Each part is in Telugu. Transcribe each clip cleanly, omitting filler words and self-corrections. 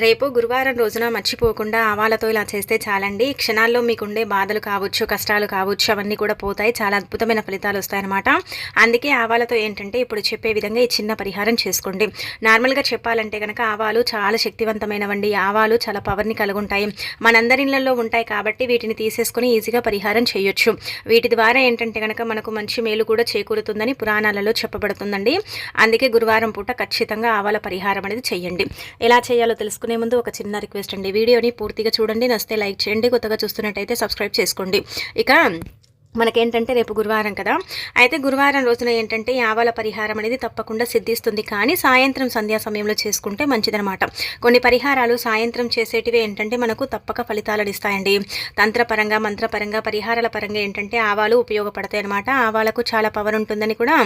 రేపు గురువారం రోజున మర్చిపోకుండా ఆవాలతో ఇలా చేస్తే చాలండి. క్షణాల్లో మీకుండే బాధలు కావచ్చు, కష్టాలు కావచ్చు, అవన్నీ కూడా పోతాయి. చాలా అద్భుతమైన ఫలితాలు వస్తాయన్నమాట. అందుకే ఆవాలతో ఏంటంటే ఇప్పుడు చెప్పే విధంగా ఈ చిన్న పరిహారం చేసుకోండి. నార్మల్గా చెప్పాలంటే కనుక ఆవాలు చాలా శక్తివంతమైనవండి. ఆవాలు చాలా పవర్ని కలుగుంటాయి. మనందరి ఇళ్లలో ఉంటాయి కాబట్టి వీటిని తీసేసుకుని ఈజీగా పరిహారం చేయొచ్చు. వీటి ద్వారా ఏంటంటే కనుక మనకు మంచి మేలు కూడా చేకూరుతుందని పురాణాలలో చెప్పబడుతుందండి. అందుకే గురువారం పూట ఖచ్చితంగా ఆవాల పరిహారం అనేది చేయండి. ఎలా చేయాలో తెలుసుకునే ముందు ఒక చిన్న రిక్వెస్ట్ అండి. వీడియోని పూర్తిగా చూడండి, నచ్చితే లైక్ చేయండి, కొత్తగా చూస్తున్నట్టయితే సబ్స్క్రైబ్ చేసుకోండి. ఇక మనకేంటంటే రేపు గురువారం కదా, అయితే గురువారం రోజున ఏంటంటే ఆవాల పరిహారం అనేది తప్పకుండా సిద్ధిస్తుంది. కానీ సాయంత్రం సంధ్యా సమయంలో చేసుకుంటే మంచిదనమాట. కొన్ని పరిహారాలు సాయంత్రం చేసేటివి ఏంటంటే మనకు తప్పక ఫలితాలను ఇస్తాయండి. తంత్రపరంగా, మంత్రపరంగా, పరిహారాల పరంగా ఏంటంటే ఆవాలు ఉపయోగపడతాయి అనమాట. ఆవాలకు చాలా పవర్ ఉంటుందని కూడా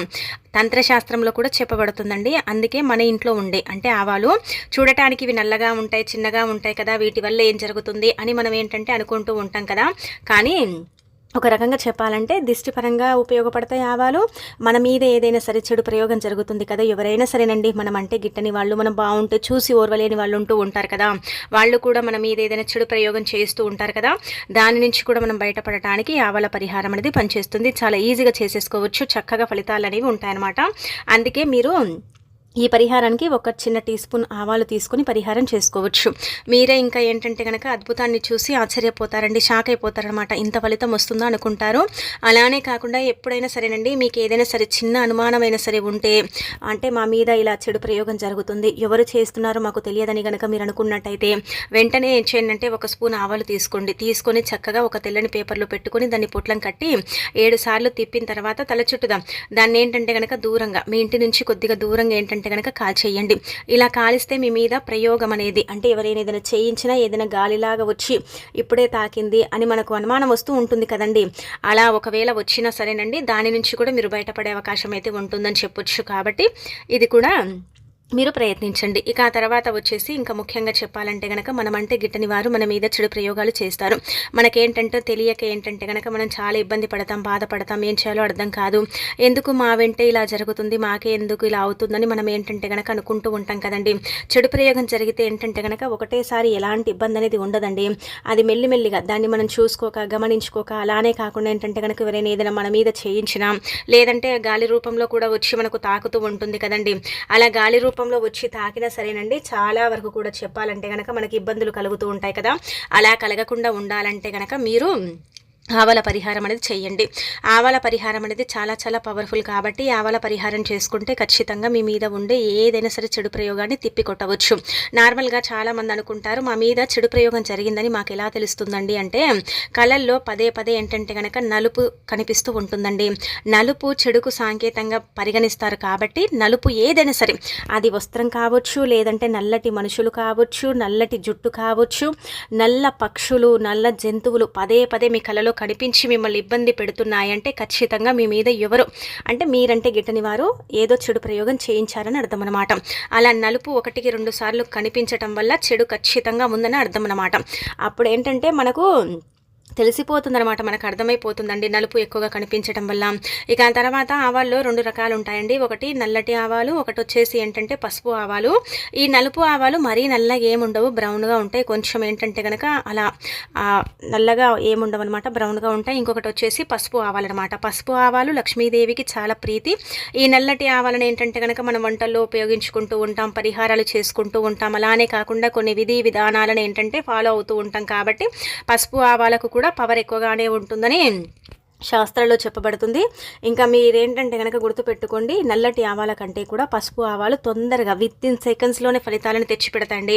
తంత్రశాస్త్రంలో కూడా చెప్పబడుతుందండి. అందుకే మన ఇంట్లో ఉండే అంటే ఆవాలు చూడటానికి ఇవి నల్లగా ఉంటాయి, చిన్నగా ఉంటాయి కదా, వీటి వల్ల ఏం జరుగుతుంది అని మనం ఏంటంటే అనుకుంటూ ఉంటాం కదా. కానీ ఒక రకంగా చెప్పాలంటే దిష్టిపరంగా ఉపయోగపడతాయి ఆవాలు. మన మీద ఏదైనా సరే చెడు ప్రయోగం జరుగుతుంది కదా, ఎవరైనా సరేనండి, మనం అంటే గిట్టని వాళ్ళు, మనం బాగుంటే చూసి ఓర్వలేని వాళ్ళు ఉంటూ ఉంటారు కదా, వాళ్ళు కూడా మన మీద ఏదైనా చెడు ప్రయోగం చేస్తూ ఉంటారు కదా, దాని నుంచి కూడా మనం బయటపడటానికి ఆవాల పరిహారం అనేది పనిచేస్తుంది. చాలా ఈజీగా చేసేసుకోవచ్చు, చక్కగా ఫలితాలు అనేవి ఉంటాయన్నమాట. అందుకే మీరు ఈ పరిహారానికి ఒక చిన్న టీ స్పూన్ ఆవాలు తీసుకుని పరిహారం చేసుకోవచ్చు. మీరే ఇంకా ఏంటంటే కనుక అద్భుతాన్ని చూసి ఆశ్చర్యపోతారండి, షాక్ అయిపోతారనమాట. ఇంత ఫలితం వస్తుందో అనుకుంటారు. అలానే కాకుండా ఎప్పుడైనా సరేనండి, మీకు ఏదైనా సరే చిన్న అనుమానమైనా సరే ఉంటే, అంటే మా మీద ఇలా చెడు ప్రయోగం జరుగుతుంది, ఎవరు చేస్తున్నారో మాకు తెలియదని కనుక మీరు అనుకున్నట్టయితే వెంటనే ఏం చేయండి అంటే ఒక స్పూన్ ఆవాలు తీసుకోండి. తీసుకొని చక్కగా ఒక తెల్లని పేపర్లో పెట్టుకొని దాన్ని పొట్లం కట్టి 7 సార్లు తిప్పిన తర్వాత తల చుట్టుదాం. దాన్ని ఏంటంటే కనుక దూరంగా, మీ ఇంటి నుంచి కొద్దిగా దూరంగా ఏంటంటే కనుక కాల్చేయండి. ఇలా కాలిస్తే మీ మీద ప్రయోగం అనేది, అంటే ఎవరైనా ఏదైనా చేయించినా ఏదైనా గాలిలాగా వచ్చి ఇప్పుడే తాకింది అని మనకు అనుమానం వస్తూ ఉంటుంది కదండి. అలా ఒకవేళ వచ్చినా సరేనండి, దాని నుంచి కూడా మీరు బయటపడే అవకాశం అయితే ఉంటుందని చెప్పొచ్చు. కాబట్టి ఇది కూడా మీరు ప్రయత్నించండి. ఇక ఆ తర్వాత వచ్చేసి ఇంకా ముఖ్యంగా చెప్పాలంటే కనుక మనమంటే గిట్టని వారు మన మీద చెడు ప్రయోగాలు చేస్తారు. మనకేంటంటే తెలియక ఏంటంటే కనుక మనం చాలా ఇబ్బంది పడతాం, బాధపడతాం, ఏం చేయాలో అర్థం కాదు. ఎందుకు మా వెంటే ఇలా జరుగుతుంది, మాకే ఎందుకు ఇలా అవుతుందని మనం ఏంటంటే కనుక అనుకుంటూ ఉంటాం కదండి. చెడు ప్రయోగం జరిగితే ఏంటంటే కనుక ఒకటేసారి ఎలాంటి ఇబ్బంది అనేది ఉండదండి. అది మెల్లిమెల్లిగా దాన్ని మనం చూసుకోక, గమనించుకోక, అలానే కాకుండా ఏంటంటే కనుక ఎవరైనా ఏదైనా మన మీద చేయించినా, లేదంటే గాలి రూపంలో కూడా వచ్చి మనకు తాకుతూ ఉంటుంది కదండి. అలా గాలి రూపంలో వచ్చి తాకినా సరేనండి, చాలా వరకు కూడా చెప్పాలంటే కనుక మనకి ఇబ్బందులు కలుగుతూ ఉంటాయి కదా. అలా కలగకుండా ఉండాలంటే కనుక మీరు ఆవాల పరిహారం అనేది చేయండి. ఆవాల పరిహారం అనేది చాలా చాలా పవర్ఫుల్ కాబట్టి ఆవాల పరిహారం చేసుకుంటే ఖచ్చితంగా మీ మీద ఉండే ఏదైనా సరే చెడు ప్రయోగాన్ని తిప్పికొట్టవచ్చు. నార్మల్గా చాలామంది అనుకుంటారు, మా మీద చెడు ప్రయోగం జరిగిందని మాకు ఎలా తెలుస్తుందండి అంటే, కళల్లో పదే పదే ఏంటంటే కనుక నలుపు కనిపిస్తూ ఉంటుందండి. నలుపు చెడుకు సంకేతంగా పరిగణిస్తారు కాబట్టి నలుపు ఏదైనా సరే, అది వస్త్రం కావచ్చు, లేదంటే నల్లటి మనుషులు కావచ్చు, నల్లటి జుట్టు కావచ్చు, నల్ల పక్షులు, నల్ల జంతువులు పదే పదే మీ కళలో కనిపించి మిమ్మల్ని ఇబ్బంది పెడుతున్నాయంటే ఖచ్చితంగా మీ మీద ఎవరు అంటే మీరంటే గిట్టని వారు ఏదో చెడు ప్రయోగం చేయించారని అర్థం అనమాట. అలా నలుపు 1-2 సార్లు కనిపించటం వల్ల చెడు ఖచ్చితంగా ఉందని అర్థం అనమాట. అప్పుడు ఏంటంటే మనకు తెలిసిపోతుందనమాట, మనకు అర్థమైపోతుందండి నలుపు ఎక్కువగా కనిపించడం వల్ల. ఇక ఆ తర్వాత ఆవాల్లో 2 రకాలు ఉంటాయండి. ఒకటి నల్లటి ఆవాలు, ఒకటి వచ్చేసి ఏంటంటే పసుపు ఆవాలు. ఈ నలుపు ఆవాలు మరీ నల్లగా ఏముండవు, బ్రౌన్గా ఉంటాయి. కొంచెం ఏంటంటే కనుక అలా నల్లగా ఏముండవు అనమాట, బ్రౌన్గా ఉంటాయి. ఇంకొకటి వచ్చేసి పసుపు ఆవాలు అనమాట. పసుపు ఆవాలు లక్ష్మీదేవికి చాలా ప్రీతి. ఈ నల్లటి ఆవాలను ఏంటంటే కనుక మనం వంటల్లో ఉపయోగించుకుంటూ ఉంటాం, పరిహారాలు చేసుకుంటూ ఉంటాం. అలానే కాకుండా కొన్ని విధి విధానాలను ఏంటంటే ఫాలో అవుతూ ఉంటాం కాబట్టి పసుపు ఆవాలకు కూడా పవర్ ఎక్కువగానే ఉంటుందని శాస్త్రాల్లో చెప్పబడుతుంది. ఇంకా మీరేంటంటే కనుక గుర్తుపెట్టుకోండి, నల్లటి ఆవాల కంటే కూడా పసుపు ఆవాలు తొందరగా వితిన్ సెకండ్స్లోనే ఫలితాలను తెచ్చిపెడతాయండి.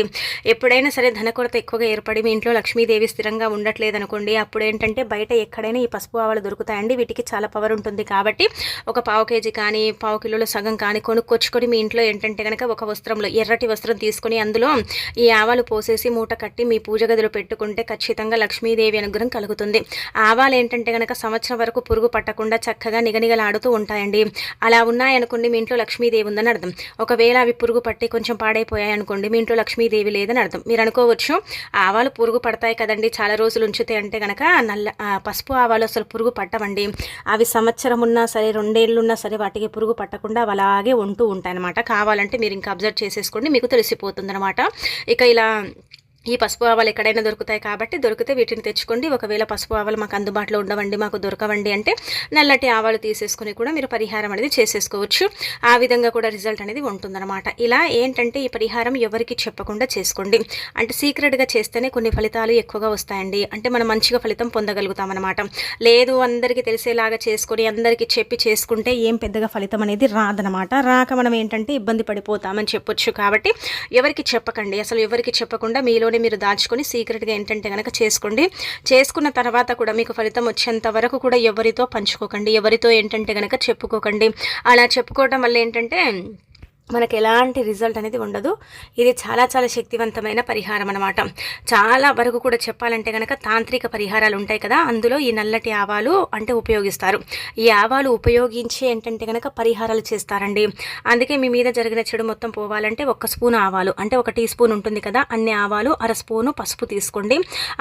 ఎప్పుడైనా సరే ధనకొరత ఎక్కువగా ఏర్పడి మీ ఇంట్లో లక్ష్మీదేవి స్థిరంగా ఉండట్లేదు అనుకోండి, అప్పుడు ఏంటంటే బయట ఎక్కడైనా ఈ పసుపు ఆవాలు దొరుకుతాయండి. వీటికి చాలా పవర్ ఉంటుంది కాబట్టి ఒక 1/2 కేజీ కానీ 1/2 కిలోల సగం కానీ కొనుక్కొచ్చుకొని మీ ఇంట్లో ఏంటంటే కనుక ఒక వస్త్రంలో ఎర్రటి వస్త్రం తీసుకొని అందులో ఈ ఆవాలు పోసేసి మూట కట్టి మీ పూజ గదిలో పెట్టుకుంటే ఖచ్చితంగా లక్ష్మీదేవి అనుగ్రహం కలుగుతుంది. ఆవాలు ఏంటంటే కనుక సంవత్సరం సంవత్సరం వరకు పురుగు పట్టకుండా చక్కగా నిగనిగలాడుతూ ఉంటాయండి. అలా ఉన్నాయనుకోండి మీ ఇంట్లో లక్ష్మీదేవి ఉందని అర్థం. ఒకవేళ అవి పురుగు పట్టి కొంచెం పాడైపోయాయి అనుకోండి మీ ఇంట్లో లక్ష్మీదేవి లేదని అర్థం. మీరు అనుకోవచ్చు ఆవాలు పురుగు పడతాయి కదండి చాలా రోజులు ఉంచితే అంటే కనుక పసుపు ఆవాలు అసలు పురుగు పట్టవండి. అవి సంవత్సరం ఉన్నా సరే 2 ఏళ్ళు ఉన్నా సరే వాటికి పురుగు పట్టకుండా అవి అలాగే ఉంటూ ఉంటాయి అనమాట. కావాలంటే మీరు ఇంకా అబ్జర్వ్ చేసేసుకోండి, మీకు తెలిసిపోతుంది అనమాట. ఇక ఇలా ఈ పసుపు ఆవాలు ఎక్కడైనా దొరుకుతాయి కాబట్టి దొరికితే వీటిని తెచ్చుకోండి. ఒకవేళ పసుపు ఆవాలు మాకు అందుబాటులో ఉండవండి, మాకు దొరకవండి అంటే నల్లటి ఆవాలు తీసేసుకుని కూడా మీరు పరిహారం అనేది చేసేసుకోవచ్చు. ఆ విధంగా కూడా రిజల్ట్ అనేది ఉంటుందన్నమాట. ఇలా ఏంటంటే ఈ పరిహారం ఎవరికి చెప్పకుండా చేసుకోండి. అంటే సీక్రెట్గా చేస్తేనే కొన్ని ఫలితాలు ఎక్కువగా వస్తాయండి. అంటే మనం మంచిగా ఫలితం పొందగలుగుతామన్నమాట. లేదు అందరికీ తెలిసేలాగా చేసుకొని అందరికీ చెప్పి చేసుకుంటే ఏం పెద్దగా ఫలితం అనేది రాదనమాట. రాక మనం ఏంటంటే ఇబ్బంది పడిపోతామని చెప్పొచ్చు. కాబట్టి ఎవరికి చెప్పకండి, అసలు ఎవరికి చెప్పకుండా మీలో మీరు దాచుకొని సీక్రెట్గా ఏంటంటే కనుక చేసుకోండి. చేసుకున్న తర్వాత కూడా మీకు ఫలితం వచ్చేంత వరకు కూడా ఎవరితో పంచుకోకండి, ఎవరితో ఏంటంటే కనుక చెప్పుకోకండి. అలా చెప్పుకోవడం వల్ల ఏంటంటే మనకు ఎలాంటి రిజల్ట్ అనేది ఉండదు. ఇది చాలా చాలా శక్తివంతమైన పరిహారం అనమాట. చాలా వరకు కూడా చెప్పాలంటే కనుక తాంత్రిక పరిహారాలు ఉంటాయి కదా, అందులో ఈ నల్లటి ఆవాలు అంటే ఉపయోగిస్తారు. ఈ ఆవాలు ఉపయోగించి ఏంటంటే కనుక పరిహారాలు చేస్తారండి. అందుకే మీ మీద జరిగిన చెడు మొత్తం పోవాలంటే 1 స్పూన్ ఆవాలు అంటే 1 టీ స్పూన్ ఉంటుంది కదా, అన్ని ఆవాలు, 1/2 స్పూను పసుపు తీసుకోండి.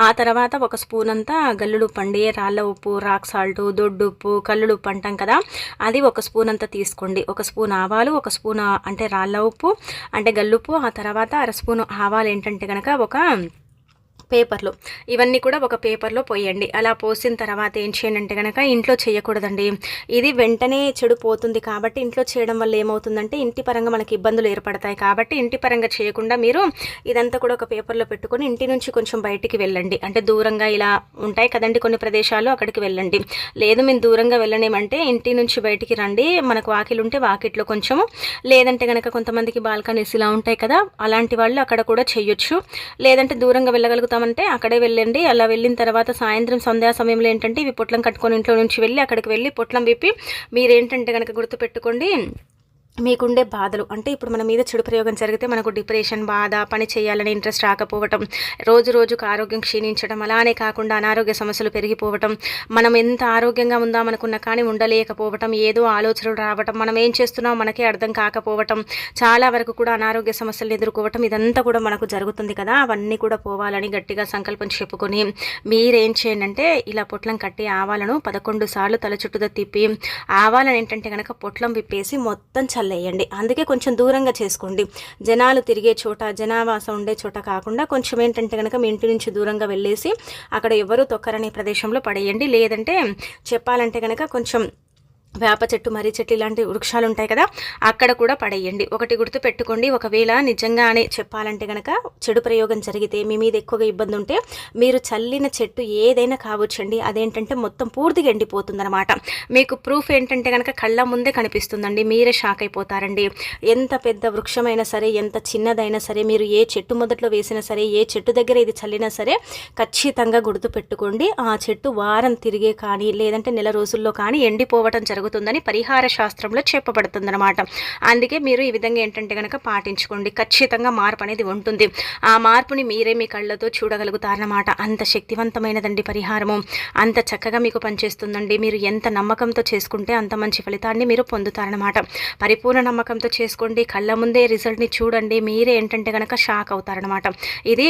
ఆ తర్వాత 1 స్పూన్ అంతా గల్లుడుప్పు అండి, రాళ్ళ ఉప్పు, రాక్ సాల్ట్, దొడ్డుప్పు, కల్లుడుప్పు అంటాం కదా, అది 1 స్పూన్ అంతా తీసుకోండి. 1 స్పూన్ ఆవాలు, 1 స్పూన్ అంటే రాళ్ళ ఉప్పు అంటే గల్లుప్పు, ఆ తర్వాత 1/2 స్పూను ఆవాలు ఏంటంటే కనుక ఒక పేపర్లో, ఇవన్నీ కూడా ఒక పేపర్లో పోయండి. అలా పోసిన తర్వాత ఏం చేయండి అంటే కనుక ఇంట్లో చేయకూడదండి. ఇది వెంటనే చెడు పోతుంది కాబట్టి ఇంట్లో చేయడం వల్ల ఏమవుతుందంటే ఇంటి పరంగా మనకి ఇబ్బందులు ఏర్పడతాయి. కాబట్టి ఇంటి పరంగా చేయకుండా మీరు ఇదంతా కూడా ఒక పేపర్లో పెట్టుకొని ఇంటి నుంచి కొంచెం బయటికి వెళ్ళండి. అంటే దూరంగా ఇలా ఉంటాయి కదండి కొన్ని ప్రదేశాలు, అక్కడికి వెళ్ళండి. లేదు మేము దూరంగా వెళ్ళనేమంటే ఇంటి నుంచి బయటికి రండి. మనకు వాకిలు ఉంటే వాకిట్లో కొంచెము, లేదంటే కనుక కొంతమందికి బాల్కనీస్ ఇలా ఉంటాయి కదా, అలాంటి వాళ్ళు అక్కడ కూడా చేయొచ్చు. లేదంటే దూరంగా వెళ్ళగలుగుతాం అంటే అక్కడే వెళ్ళండి. అలా వెళ్ళిన తర్వాత సాయంత్రం సంధ్యా సమయంలో ఏంటంటే ఇవి పొట్లం కట్టుకొని ఇంట్లో నుంచి వెళ్ళి అక్కడికి వెళ్ళి పొట్లం విప్పి మీరేంటంటే కనుక గుర్తుపెట్టుకోండి మీకుండే బాధలు. అంటే ఇప్పుడు మన మీద చెడు ప్రయోగం జరిగితే మనకు డిప్రెషన్, బాధ, పని చేయాలని ఇంట్రెస్ట్ రాకపోవటం, రోజు రోజుకు ఆరోగ్యం క్షీణించడం, అలానే కాకుండా అనారోగ్య సమస్యలు పెరిగిపోవటం, మనం ఎంత ఆరోగ్యంగా ఉందామనుకున్నా కానీ ఉండలేకపోవటం, ఏదో ఆలోచనలు రావటం, మనం ఏం చేస్తున్నామో మనకే అర్థం కాకపోవటం, చాలా వరకు కూడా అనారోగ్య సమస్యలు ఎదుర్కోవటం, ఇదంతా కూడా మనకు జరుగుతుంది కదా. అవన్నీ కూడా పోవాలని గట్టిగా సంకల్పం చెప్పుకొని మీరేం చేయండి అంటే ఇలా పొట్లం కట్టి ఆవాలను 11 సార్లు తల చుట్టూతో తిప్పి ఆవాలను ఏంటంటే కనుక పొట్లం విప్పేసి మొత్తం వేయండి. అందుకే కొంచెం దూరంగా చేసుకోండి. జనాలు తిరిగే చోట, జనావాసం ఉండే చోట కాకుండా కొంచెం ఏంటంటే కనుక మీ ఇంటి నుంచి దూరంగా వెళ్ళేసి అక్కడ ఎవరు తొక్కరనే ప్రదేశంలో పడేయండి. లేదంటే చెప్పాలంటే కనుక కొంచెం వేప చెట్టు, మర్రి చెట్టు ఇలాంటి వృక్షాలు ఉంటాయి కదా, అక్కడ కూడా పడేయండి. ఒకటి గుర్తు పెట్టుకోండి, ఒకవేళ నిజంగానే చెప్పాలంటే కనుక చెడు ప్రయోగం జరిగితే మీ మీద ఎక్కువగా ఇబ్బంది ఉంటే మీరు చల్లిన చెట్టు ఏదైనా కావచ్చండి, అదేంటంటే మొత్తం పూర్తిగా ఎండిపోతుంది అనమాట. మీకు ప్రూఫ్ ఏంటంటే కనుక కళ్ళ ముందే కనిపిస్తుందండి, మీరే షాక్ అయిపోతారండి. ఎంత పెద్ద వృక్షమైనా సరే, ఎంత చిన్నదైనా సరే, మీరు ఏ చెట్టు మొదట్లో వేసినా సరే, ఏ చెట్టు దగ్గర ఇది చల్లినా సరే ఖచ్చితంగా గుర్తు పెట్టుకోండి, ఆ చెట్టు వారం తిరిగే కానీ లేదంటే నెల రోజుల్లో కానీ ఎండిపోవటం జరుగుతుందని పరిహార శాస్త్రంలో చెప్పబడుతుందన్నమాట. అందుకే మీరు ఈ విధంగా ఏంటంటే కనుక పాటించుకోండి, ఖచ్చితంగా మార్పు అనేది ఉంటుంది. ఆ మార్పుని మీరే మీ కళ్ళతో చూడగలుగుతారన్నమాట. అంత శక్తివంతమైనదండి పరిహారము, అంత చక్కగా మీకు పనిచేస్తుందండి. మీరు ఎంత నమ్మకంతో చేసుకుంటే అంత మంచి ఫలితాన్ని మీరు పొందుతారన్నమాట. పరిపూర్ణ నమ్మకంతో చేసుకోండి, కళ్ళ ముందే రిజల్ట్ని చూడండి, మీరే ఏంటంటే కనుక షాక్ అవుతారన్నమాట. ఇది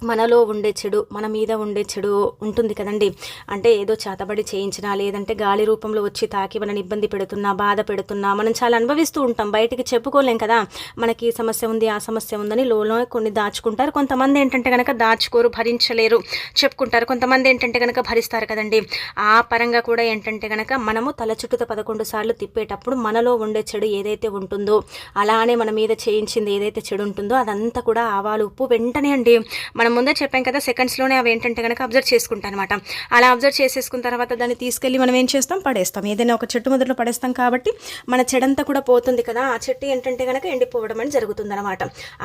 మనలో ఉండే చెడు, మన మీద ఉండే చెడు ఉంటుంది కదండి, అంటే ఏదో చేతబడి చేయించినా లేదంటే గాలి రూపంలో వచ్చి తాకి మనని ఇబ్బంది పెడుతున్నా, బాధ పెడుతున్నా, మనం చాలా అనుభవిస్తూ ఉంటాం, బయటికి చెప్పుకోలేం కదా. మనకి ఈ సమస్య ఉంది, ఆ సమస్య ఉందని లోలో కొన్ని దాచుకుంటారు. కొంతమంది ఏంటంటే కనుక దాచుకోరు, భరించలేరు, చెప్పుకుంటారు. కొంతమంది ఏంటంటే కనుక భరిస్తారు కదండి. ఆ పరంగా కూడా ఏంటంటే కనుక మనము తల చుట్టూతో 11 సార్లు తిప్పేటప్పుడు మనలో ఉండే చెడు ఏదైతే ఉంటుందో, అలానే మన మీద చేయించింది ఏదైతే చెడు ఉంటుందో అదంతా కూడా ఆవాలు, ఉప్పు వెంటనే అండి మనం ముందే చెప్పాం కదా, సెకండ్స్లోనే అవి ఏంటంటే కనుక అబ్జర్వ్ చేసుకుంటాం అనమాట. అలా అబ్జర్వ్ చేసేసుకున్న తర్వాత దాన్ని తీసుకెళ్ళి మనం ఏం చేస్తాం, పడేస్తాం. ఏదైనా ఒక చెట్టు మొదట్లో పడేస్తాం కాబట్టి మన చెడంతా కూడా పోతుంది కదా, ఆ చెట్టు ఏంటంటే కనుక ఎండిపోవడం అని జరుగుతుందన్నమాట.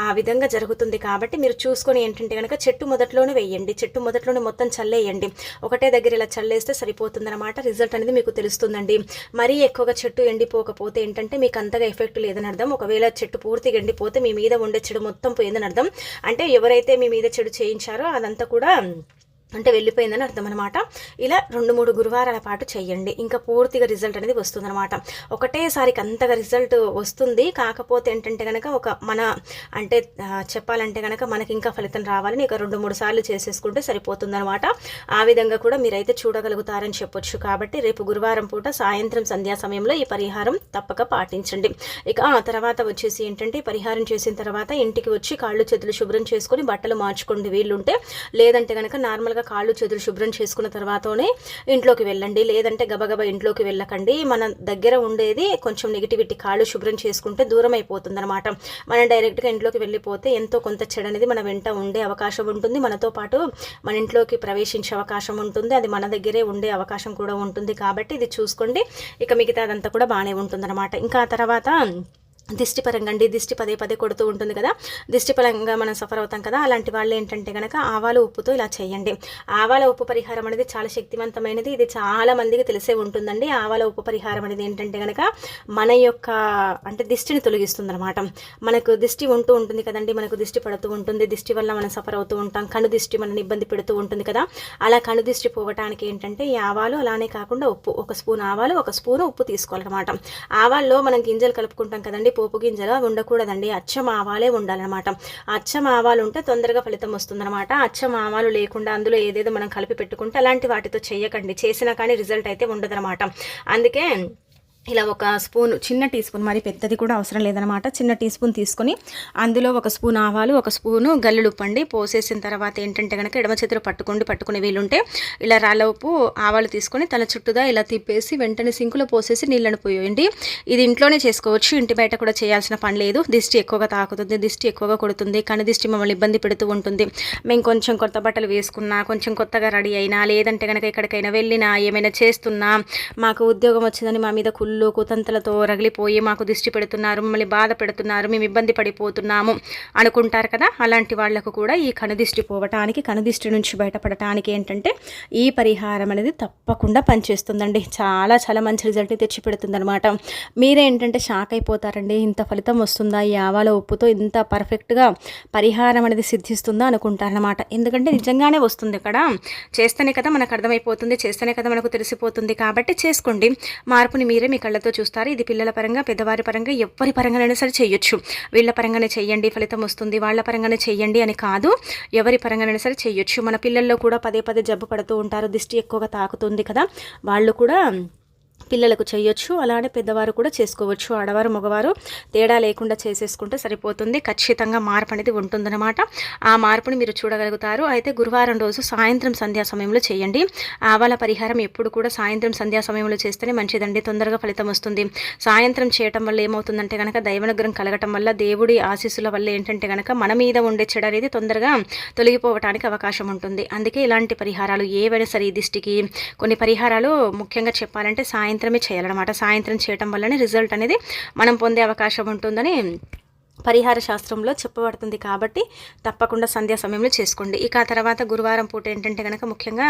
ఆ విధంగా జరుగుతుంది కాబట్టి మీరు చూసుకొని ఏంటంటే కనుక చెట్టు మొదట్లోనే వేయండి, చెట్టు మొదట్లోనే మొత్తం చల్లేయండి. ఒకటే దగ్గర ఇలా చల్లేస్తే సరిపోతుందన్నమాట. రిజల్ట్ అనేది మీకు తెలుస్తుందండి. మరీ ఎక్కువగా చెట్టు ఎండిపోకపోతే ఏంటంటే మీకు అంతగా ఎఫెక్ట్ లేదని అర్థం. ఒకవేళ చెట్టు పూర్తిగా ఎండిపోతే మీ మీద ఉండే చెడు మొత్తం పోయిందని అర్థం. అంటే ఎవరైతే మీ మీద చెడు చేయించారో అదంతా కూడా అంటే వెళ్ళిపోయిందని అర్థం అనమాట. ఇలా 2-3 గురువారాల పాటు చేయండి. ఇంకా పూర్తిగా రిజల్ట్ అనేది వస్తుందనమాట. ఒకటేసారికి అంతగా రిజల్ట్ వస్తుంది. కాకపోతే ఏంటంటే గనక అంటే చెప్పాలంటే గనక మనకి ఇంకా ఫలితం రావాలని ఇక 2-3 సార్లు చేసేసుకుంటే సరిపోతుందనమాట. ఆ విధంగా కూడా మీరైతే చూడగలుగుతారని చెప్పొచ్చు. కాబట్టి రేపు గురువారం పూట సాయంత్రం సంధ్యా సమయంలో ఈ పరిహారం తప్పక పాటించండి. ఇక ఆ తర్వాత వచ్చేసి ఏంటంటే పరిహారం చేసిన తర్వాత ఇంటికి వచ్చి కాళ్ళు చేతులు శుభ్రం చేసుకొని బట్టలు మార్చుకోండి వీలుంటే. లేదంటే కనుక నార్మల్గా కాళ్ళు చేతులు శుభ్రం చేసుకున్న తర్వాతనే ఇంట్లోకి వెళ్ళండి. లేదంటే గబగబా ఇంట్లోకి వెళ్ళకండి. మన దగ్గర ఉండేది కొంచెం నెగిటివిటీ, కాళ్ళు శుభ్రం చేసుకుంటే దూరం అయిపోతుంది అనమాట. మనం డైరెక్ట్గా ఇంట్లోకి వెళ్ళిపోతే ఎంతో కొంత చెడు అనేది మన వెంట ఉండే అవకాశం ఉంటుంది. మనతో పాటు మన ఇంట్లోకి ప్రవేశించే అవకాశం ఉంటుంది. అది మన దగ్గరే ఉండే అవకాశం కూడా ఉంటుంది. కాబట్టి ఇది చూసుకోండి. ఇక మిగతా అదంతా కూడా బాగానే ఉంటుందన్నమాట. ఇంకా తర్వాత దిష్టి పరంగా అండి, దిష్టి పదే పదే కొడుతూ ఉంటుంది కదా, దిష్టి పరంగా మనం సఫర్ అవుతాం కదా, అలాంటి వాళ్ళు ఏంటంటే కనుక ఆవాల ఉప్పుతో ఇలా చేయండి. ఆవాల ఉప్పు పరిహారం అనేది చాలా శక్తివంతమైనది. ఇది చాలా మందికి తెలిసే ఉంటుందండి. ఆవాల ఉప్పు పరిహారం అనేది ఏంటంటే కనుక మన యొక్క అంటే దిష్టిని తొలగిస్తుంది అనమాట. మనకు దిష్టి ఉంటూ ఉంటుంది కదండి, మనకు దిష్టి పడుతూ ఉంటుంది. దిష్టి వల్ల మనం సఫర్ అవుతూ ఉంటాం. కను దిష్టి మనని ఇబ్బంది పెడుతూ ఉంటుంది కదా, అలా కను దిష్టి పోవటానికి ఏంటంటే ఈ ఆవాలు, అలానే కాకుండా ఉప్పు, 1 స్పూన్ ఆవాలు 1 స్పూన్ ఉప్పు తీసుకోవాలన్నమాట. ఆవాల్లో మనం గింజలు కలుపుకుంటాం కదండి, పోపు గింజలు ఉండకూడదండి, అచ్చం ఆవాలే ఉండాలన్నమాట. అచ్చం ఆవాలు ఉంటే తొందరగా ఫలితం వస్తుందన్నమాట. అచ్చం ఆవాలు లేకుండా అందులో ఏదేదో మనం కలిపి పెట్టుకుంటే అలాంటి వాటితో చేయకండి. చేసినా కానీ రిజల్ట్ అయితే ఉండదన్నమాట. అందుకే ఇలా 1 స్పూన్, చిన్న టీ స్పూన్, మరి పెద్దది కూడా అవసరం లేదనమాట. చిన్న టీ స్పూన్ తీసుకొని అందులో 1 స్పూన్ ఆవాలు 1 స్పూను గల్లులు ఉప్పండి పోసేసిన తర్వాత ఏంటంటే కనుక ఎడమ చేతిలో పట్టుకునే వీలుంటే ఇలా రాళ్ళ ఉప్పు ఆవాలు తీసుకొని తల చుట్టూదా ఇలా తిప్పేసి వెంటనే సింకులో పోసేసి నీళ్ళను పోయండి. ఇది ఇంట్లోనే చేసుకోవచ్చు, ఇంటి బయట కూడా చేయాల్సిన పని లేదు. దిష్టి ఎక్కువగా తాకుతుంది, దిష్టి ఎక్కువగా కొడుతుంది, కను దిష్టి మమ్మల్ని ఇబ్బంది పెడుతూ ఉంటుంది. మేము కొంచెం కొత్త బట్టలు వేసుకున్నా, కొంచెం కొత్తగా రెడీ అయినా, లేదంటే కనుక ఎక్కడికైనా వెళ్ళినా, ఏమైనా చేస్తున్నా, మాకు ఉద్యోగం వచ్చిందని మా మీద కుతంతలతో రగిలిపోయి మాకు దిష్టి పెడుతున్నారు, మమ్మల్ని బాధ పెడుతున్నారు, మేము ఇబ్బంది పడిపోతున్నాము అనుకుంటారు కదా, అలాంటి వాళ్లకు కూడా ఈ కనుదిష్టి పోవటానికి, కనుదిష్టి నుంచి బయటపడటానికి ఏంటంటే ఈ పరిహారం అనేది తప్పకుండా పనిచేస్తుందండి. చాలా చాలా మంచి రిజల్ట్ తెచ్చి పెడుతుందన్నమాట. మీరేంటంటే షాక్ అయిపోతారండి, ఇంత ఫలితం వస్తుందా ఈ ఆవాల ఉప్పుతో, ఇంత పర్ఫెక్ట్గా పరిహారం అనేది సిద్ధిస్తుందా అనుకుంటారనమాట. ఎందుకంటే నిజంగానే వస్తుంది. ఇక్కడ చేస్తేనే కదా మనకు అర్థమైపోతుంది, చేస్తేనే కదా మనకు తెలిసిపోతుంది. కాబట్టి చేసుకోండి, మార్పుని మీరే మీ కళ్ళతో చూస్తారు. ఇది పిల్లల పరంగా, పెద్దవారి పరంగా, ఎవరి పరంగానైనా సరే చేయొచ్చు. వీళ్ళ పరంగానే చెయ్యండి ఫలితం వస్తుంది, వాళ్ళ పరంగానే చెయ్యండి అని కాదు, ఎవరి పరంగానైనా సరే చేయొచ్చు. మన పిల్లల్లో కూడా పదే పదే జబ్బు పడుతూ ఉంటారు, దిష్టి ఎక్కువగా తాకుతుంది కదా, వాళ్ళు కూడా పిల్లలకు చేయొచ్చు. అలానే పెద్దవారు కూడా చేసుకోవచ్చు. ఆడవారు మగవారు తేడా లేకుండా చేసేసుకుంటే సరిపోతుంది. ఖచ్చితంగా మార్పు అనేది ఉంటుందన్నమాట. ఆ మార్పుని మీరు చూడగలుగుతారు. అయితే గురువారం రోజు సాయంత్రం సంధ్యా సమయంలో చేయండి. ఆవాల పరిహారం ఎప్పుడు కూడా సాయంత్రం సంధ్యా సమయంలో చేస్తేనే మంచిదండి, తొందరగా ఫలితం వస్తుంది. సాయంత్రం చేయటం వల్ల ఏమవుతుందంటే కనుక దైవనుగ్రహం కలగటం వల్ల, దేవుడి ఆశీస్సుల వల్ల ఏంటంటే కనుక మన మీద ఉండే చెడు అనేది తొందరగా తొలగిపోవటానికి అవకాశం ఉంటుంది. అందుకే ఇలాంటి పరిహారాలు ఏవైనా సరే, ఈ దిష్టికి కొన్ని పరిహారాలు ముఖ్యంగా చెప్పాలంటే సాయంత్రమే చేయాలన్నమాట. సాయంత్రం చేయటం వల్లనే రిజల్ట్ అనేది మనం పొందే అవకాశం ఉంటుందని పరిహార శాస్త్రంలో చెప్పబడుతుంది. కాబట్టి తప్పకుండా సంధ్యా సమయంలో చేసుకోండి. ఇక తర్వాత గురువారం పూట ఏంటంటే కనుక ముఖ్యంగా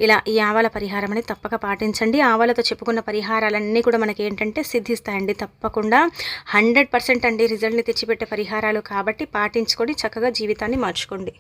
ఇలా ఈ ఆవాల పరిహారం అనేది తప్పక పాటించండి. ఆవాలతో చెప్పుకున్న పరిహారాలన్నీ కూడా మనకి ఏంటంటే సిద్ధిస్తాయండి. తప్పకుండా 100% అండి రిజల్ట్ని తెచ్చిపెట్టే పరిహారాలు. కాబట్టి పాటించుకొని చక్కగా జీవితాన్ని మార్చుకోండి.